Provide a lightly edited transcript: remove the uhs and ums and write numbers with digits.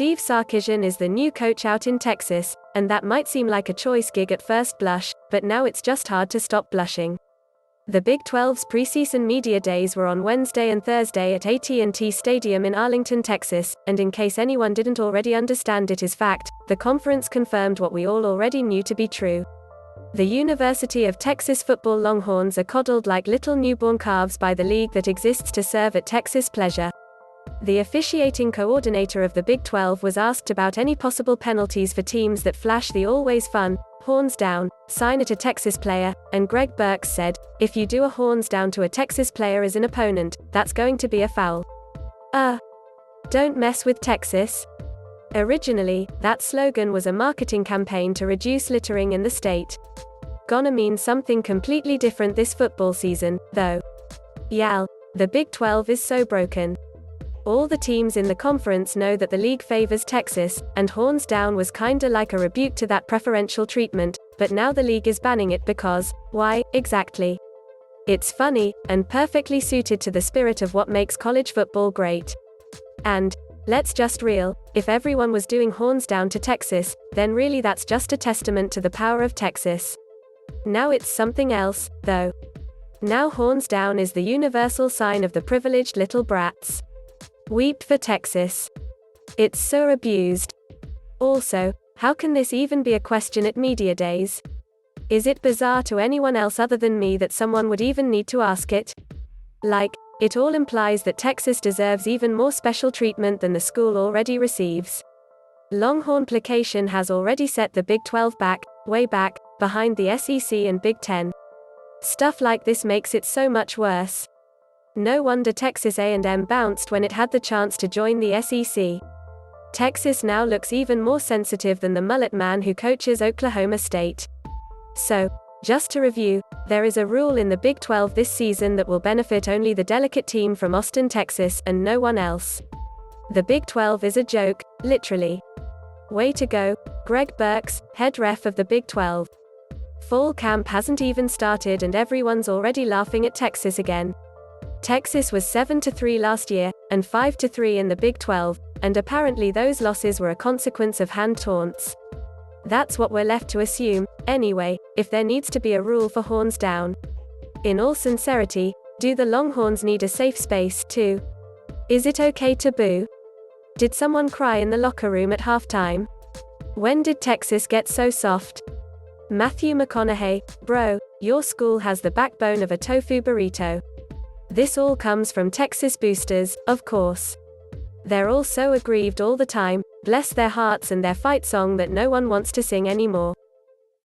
Steve Sarkisian is the new coach out in Texas, and that might seem like a choice gig at first blush, but now it's just hard to stop blushing. The Big 12's preseason media days were on Wednesday and Thursday at AT&T Stadium in Arlington, Texas, and in case anyone didn't already understand, it is fact, the conference confirmed what we all already knew to be true. The University of Texas football Longhorns are coddled like little newborn calves by the league that exists to serve at Texas' pleasure. The officiating coordinator of the Big 12 was asked about any possible penalties for teams that flash the always fun, horns down, sign at a Texas player, and Greg Burks said, "If you do a horns down to a Texas player as an opponent, that's going to be a foul." Don't mess with Texas. Originally, that slogan was a marketing campaign to reduce littering in the state. Gonna mean something completely different this football season, though. Yal, the Big 12 is so broken. All the teams in the conference know that the league favors Texas, and horns down was kinda like a rebuke to that preferential treatment, but now the league is banning it because, why, exactly? It's funny, and perfectly suited to the spirit of what makes college football great. And, let's just real, if everyone was doing horns down to Texas, then really that's just a testament to the power of Texas. Now it's something else, though. Now horns down is the universal sign of the privileged little brats. Weep for Texas. It's so abused. Also, how can this even be a question at media days? Is it bizarre to anyone else other than me that someone would even need to ask it? Like, it all implies that Texas deserves even more special treatment than the school already receives. Longhorn placation has already set the Big 12 back, way back, behind the SEC and Big 10. Stuff like this makes it so much worse. No wonder Texas A&M bounced when it had the chance to join the SEC. Texas now looks even more sensitive than the Mullet Man who coaches Oklahoma State. So, just to review, there is a rule in the Big 12 this season that will benefit only the delicate team from Austin, Texas, and no one else. The Big 12 is a joke, literally. Way to go, Greg Burks, head ref of the Big 12. Fall camp hasn't even started and everyone's already laughing at Texas again. Texas was 7-3 last year, and 5-3 in the Big 12, and apparently those losses were a consequence of hand taunts. That's what we're left to assume, anyway, if there needs to be a rule for horns down. In all sincerity, do the Longhorns need a safe space, too? Is it okay to boo? Did someone cry in the locker room at halftime? When did Texas get so soft? Matthew McConaughey, bro, your school has the backbone of a tofu burrito. This all comes from Texas boosters, of course. They're all so aggrieved all the time, bless their hearts and their fight song that no one wants to sing anymore.